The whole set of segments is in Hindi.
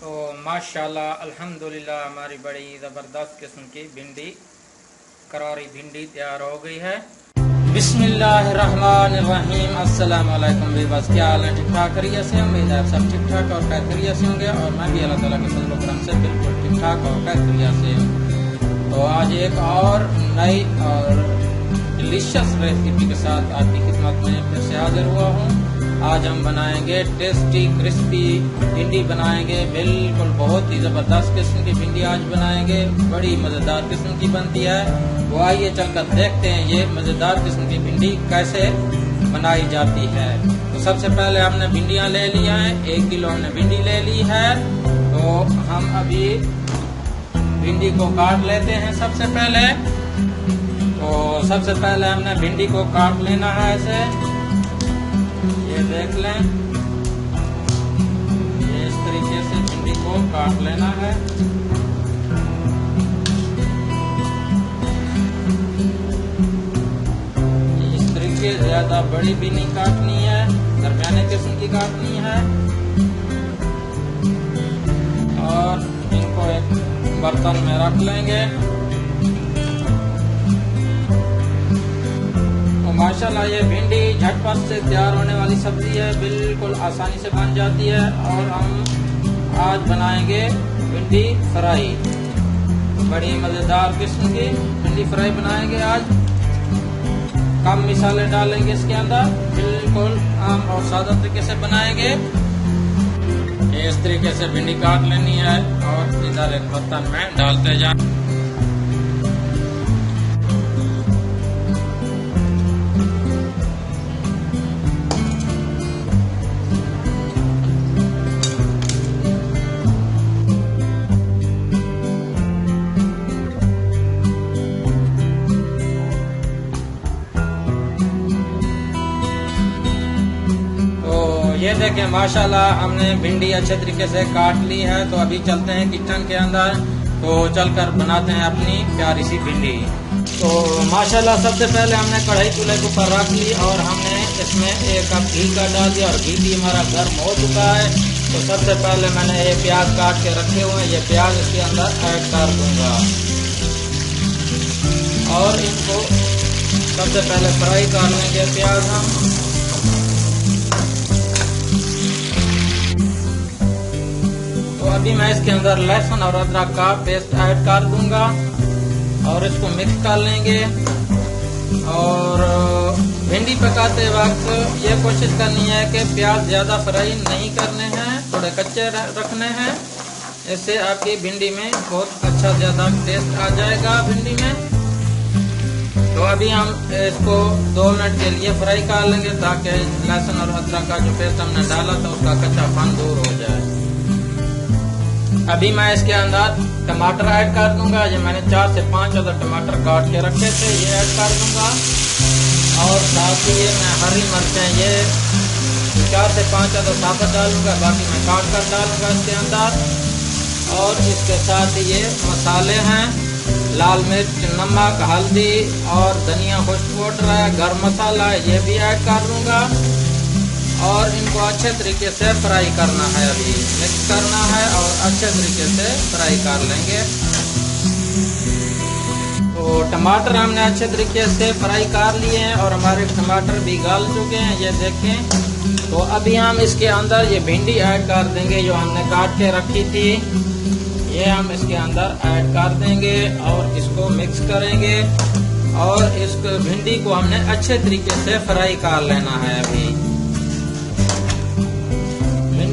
तो माशाल्लाह अल्हम्दुलिल्लाह हमारी बड़ी ज़बरदस्त किस्म की भिंडी करारी भिंडी तैयार हो गई है। बिस्मिल्लाहिर्रहमानिर्रहीम। अस्सलाम वालेकुम व्यूअर्स, क्या हाल है? ठीक ठाक खैरियत से? उम्मीद है आप सब ठीक ठाक और खैरियत से होंगे और मैं भी अल्लाह ताला के फज़ल व करम से बिल्कुल ठीक ठाक और खैरियत से हूँ। तो आज एक और नई और डिलीशियस रेसिपी के साथ आपकी खिदमत में फिर से हाजिर हुआ हूँ। आज हम बनाएंगे टेस्टी क्रिस्पी भिंडी बनाएंगे, बिल्कुल बहुत ही ज़बरदस्त किस्म की भिंडी आज बनाएंगे। बड़ी मज़ेदार किस्म की बनती है। तो आइए चलकर देखते हैं ये मज़ेदार किस्म की भिंडी कैसे बनाई जाती है। तो सबसे पहले हमने भिंडियाँ ले लिया है, 1 किलो हमने भिंडी ले ली है। तो हम अभी भिंडी को काट लेते हैं। सबसे पहले हमने भिंडी को काट लेना है ऐसे, ये देख लें, ये इस तरीके से भिंडी को काट लेना है। इस तरीके से ज्यादा बड़ी भी नहीं काटनी है, दरमियाने किस्म की काटनी है। और इनको एक बर्तन में रख लेंगे। माशाल्लाह ये भिंडी झटपट से तैयार होने वाली सब्जी है, बिल्कुल आसानी से बन जाती है। और हम आज बनाएंगे भिंडी फ्राई, बड़ी मज़ेदार किस्म की भिंडी फ्राई बनाएंगे आज। कम मसाले डालेंगे इसके अंदर, बिल्कुल आम और सादा तरीके से बनाएंगे। इस तरीके से भिंडी काट लेनी है और इधर एक बर्तन में डालते जाए। ये देखें माशाल्लाह हमने भिंडी अच्छे तरीके से काट ली है। तो अभी चलते हैं किचन के अंदर, तो चलकर बनाते हैं अपनी प्यारी सी भिंडी। तो माशाल्लाह सबसे पहले हमने कढ़ाई चूल्हे के ऊपर रख ली और हमने इसमें 1 कप घी का डाल दिया और घी भी हमारा गर्म हो चुका है। तो सबसे पहले मैंने ये प्याज काट के रखे हुए हैं, ये प्याज इसके अंदर ऐड कर दूंगा और इनको सबसे पहले फ्राई कर लेंगे प्याज हम। तो अभी मैं इसके अंदर लहसुन और अदरक का पेस्ट ऐड कर दूंगा और इसको मिक्स कर लेंगे। और भिंडी पकाते वक्त ये कोशिश करनी है कि प्याज ज्यादा फ्राई नहीं करने हैं, थोड़े कच्चे रखने हैं। इससे आपकी भिंडी में बहुत अच्छा ज्यादा टेस्ट आ जाएगा भिंडी में। तो अभी हम इसको 2 मिनट के लिए फ्राई कर लेंगे ताकि लहसुन और अदरक का जो पेस्ट हमने डाला था उसका कच्चापन दूर हो जाए। अभी मैं इसके अंदर टमाटर ऐड कर दूंगा। ये मैंने 4 से 5 अदर टमाटर काट के रखे थे, ये ऐड कर दूंगा। और साथ ही ये मैं हरी मिर्चें ये 4 से 5 अदर साबुत डालूंगा, बाकी मैं काट कर डालूंगा इसके अंदर। और इसके साथ ये मसाले हैं, लाल मिर्च, नमक, हल्दी और धनिया खुश्क पाउडर है, गरम मसाला है, ये भी ऐड कर दूंगा। और इनको अच्छे तरीके से फ्राई करना है, अभी मिक्स करना है और अच्छे तरीके से फ्राई कर लेंगे। तो टमाटर हमने अच्छे तरीके से फ्राई कर लिए हैं और हमारे टमाटर भी गल चुके हैं, ये देखें। तो अभी हम इसके अंदर ये भिंडी ऐड कर देंगे जो हमने काट के रखी थी, ये हम इसके अंदर ऐड कर देंगे और इसको मिक्स करेंगे। और इस भिंडी को हमने अच्छे तरीके से फ्राई कर लेना है। अभी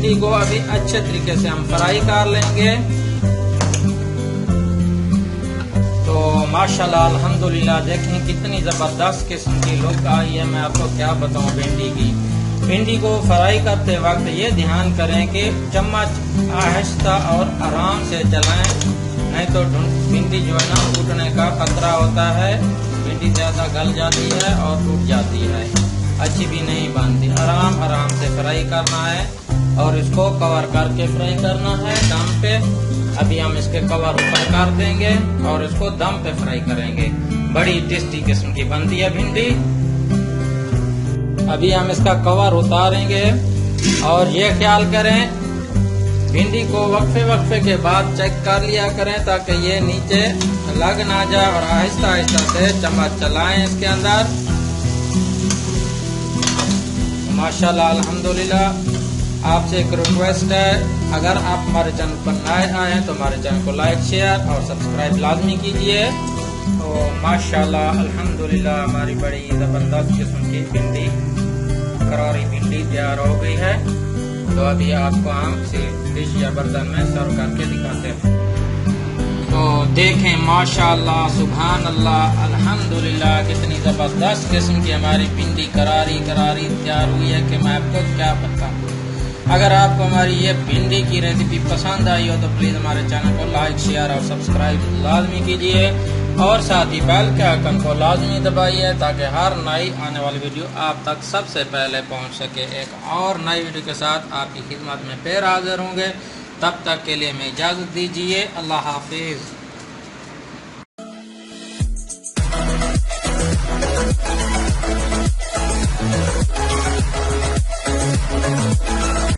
भिंडी को अभी अच्छे तरीके से हम फ्राई कर लेंगे। तो माशाल्लाह अल्हम्दुलिल्लाह देखें कितनी जबरदस्त किस्म की लुक आई है। मैं आपको क्या बताऊं भिंडी की। भिंडी को फ्राई करते वक्त ये ध्यान करें कि चम्मच आहिस्ता और आराम से चलाएं, नहीं तो भिंडी जो है ना टूटने का खतरा होता है। भिंडी ज्यादा गल जाती है और टूट जाती है, अच्छी भी नहीं बनती। आराम से फ्राई करना है और इसको कवर करके फ्राई करना है दम पे। अभी हम इसके कवर ऊपर कर देंगे और इसको दम पे फ्राई करेंगे। बड़ी टेस्टी किस्म की बनती है भिंडी। अभी हम इसका कवर उतारेंगे और ये ख्याल करें भिंडी को वक्फे वक्फे के बाद चेक कर लिया करें ताकि ये नीचे लग ना जाए, और आहिस्ता आहिस्ता से चम्मच चलाएं इसके अंदर। माशाल्लाह अल्हम्दुलिल्लाह। आपसे एक रिक्वेस्ट है, अगर आप हमारे चैनल पर नए आए हैं तो हमारे चैनल को लाइक शेयर और सब्सक्राइब लाजमी कीजिए। तो माशाल्लाह अल्हम्दुलिल्लाह हमारी बड़ी ज़बरदस्त किस्म की भिंडी, करारी भिंडी तैयार हो गई है। तो अभी आपको हम डिश या बर्तन में सर्व करके दिखाते हैं। तो देखें माशाल्लाह सुभान अल्लाह अल्हम्दुलिल्लाह कितनी ज़बरदस्त किस्म की हमारी भिंडी करारी करारी तैयार हुई है कि मैं आपको क्या बताऊँ। अगर आपको हमारी ये भिंडी की रेसिपी पसंद आई हो तो प्लीज़ हमारे चैनल को लाइक शेयर और सब्सक्राइब लाजमी कीजिए, और साथ ही बेल के आइकन को लाजमी दबाइए ताकि हर नई आने वाली वीडियो आप तक सबसे पहले पहुंच सके। एक और नई वीडियो के साथ आपकी खिदमत में फिर हाजिर होंगे। तब तक के लिए मैं इजाज़त दीजिए। अल्लाह हाफिज़।